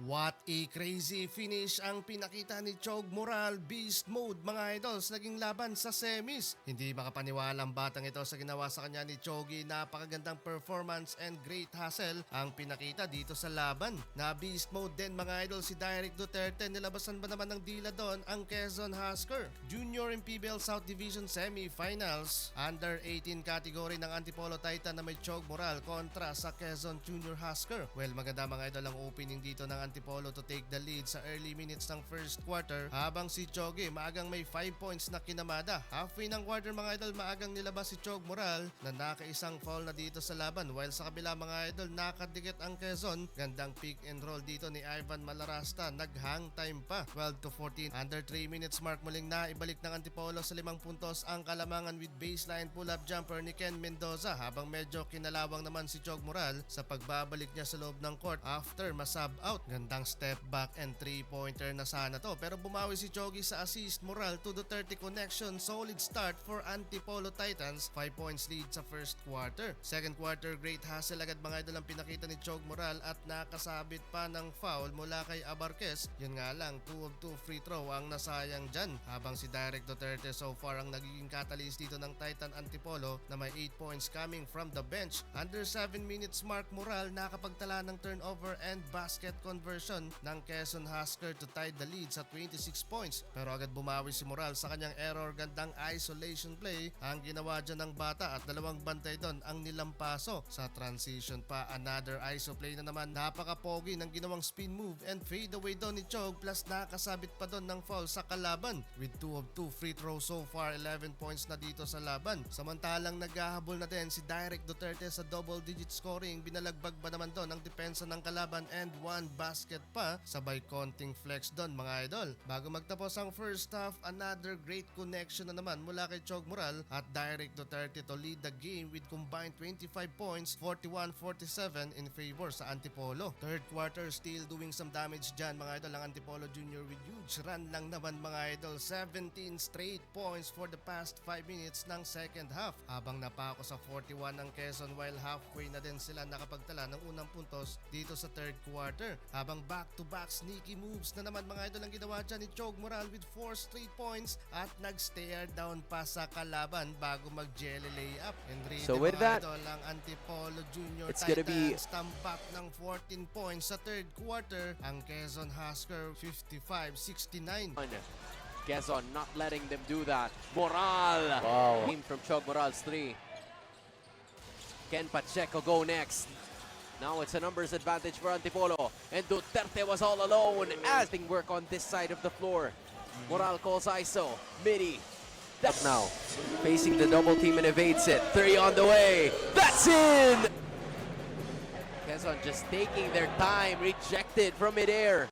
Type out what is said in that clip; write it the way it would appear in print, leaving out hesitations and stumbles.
What a crazy finish ang pinakita ni Chog Moral, beast mode mga idols, naging laban sa semis. Hindi makapaniwala ang batang ito sa ginawa sa kanya ni Chogi. Napakagandang performance and great hustle ang pinakita dito sa laban. Na beast mode din mga idols si Direk Duterte, nilabasan ba naman ng dila doon ang Quezon Husker. Junior and PBL South Division Semi-Finals, Under 18 category ng Antipolo Titan na may Chog Moral kontra sa Quezon Junior Husker. Well, maganda mga idol ang opening dito ng Antipolo to take the lead sa early minutes ng first quarter, habang si Chogi maagang may 5 points na kinamada. Halfway ng quarter mga idol, maagang nilabas si Chog Moral na nakaisang foul na dito sa laban, while sa kabila mga idol nakadikit ang Quezon. Gandang pick and roll dito ni Ivan Malarasta, nag-hang time pa. 12 to 14, under 3 minutes mark, muling naibalik ng Antipolo sa 5 puntos ang kalamangan with baseline pull-up jumper ni Ken Mendoza, habang medyo kinalawang naman si Chog Moral sa pagbabalik niya sa loob ng court after masub out. Gandang step back and 3-pointer na sana to, pero bumawi si Chogi sa assist. Moral to Duterte connection, solid start for Antipolo Titans. 5 points lead sa first quarter. Second quarter, great hustle agad mga idol ang pinakita ni Chog Moral at nakasabit pa ng foul mula kay Abarquez. Yun nga lang, 2 of 2 free throw ang nasayang dyan, habang si Direk Duterte so far ang nagiging catalyst dito ng Titan Antipolo na may 8 points coming from the bench. Under 7 minutes mark, Moral nakapagtala ng turnover and basket conversion ng Quezon Husker to tie the lead sa 26 points. Pero agad bumawi si Moral sa kanyang error. Gandang isolation play ang ginawa dyan ng bata at dalawang bantay doon ang nilampaso. Sa transition pa, another iso play na naman. Napaka-pogi ng ginawang spin move and fade away doon ni Chog, plus nakasabit pa doon ng foul sa kalaban. With 2 of 2 free throws so far, 11 points na dito sa laban. Samantalang naghahabol na din si Direk Duterte sa double digit scoring. Binalagbag ba naman doon ang depensa ng kalaban and one basket pa, sabay konting flex doon mga idol. Bago magtapos ang first half, another great connection na naman mula kay Chog Moral at Direk Duterte to lead the game with combined 25 points, 41-47 in favor sa Antipolo. Third quarter, still doing some damage dyan mga idol ang Antipolo Junior with huge run lang naman mga idol. 17 straight points for the past 5 minutes ng second half, habang napako sa 41 ng Quezon, while halfway na din sila nakapagtala ng unang puntos dito sa third quarter. Habang back-to-back sneaky moves na naman mga idol ang ginawa dyan ni Chog Moral with 4 straight points at nag-stare down pa sa kalaban bago mag-jelly layup. And So with that, idol ang Antipolo Junior it's gonna be Titans tambak ng 14 points sa third quarter. Ang Quezon Husker 55-69. Quezon not letting them do that. Moral! Wow. Team from Chog Moral's 3. Ken Pacheco go next. Now it's a numbers advantage for Antipolo. And Duterte was all alone as they work on this side of the floor. Moral calls ISO. Midi. That's now. Facing the double team and evades it. 3 on the way. That's in! Quezon just taking their time. Rejected from midair.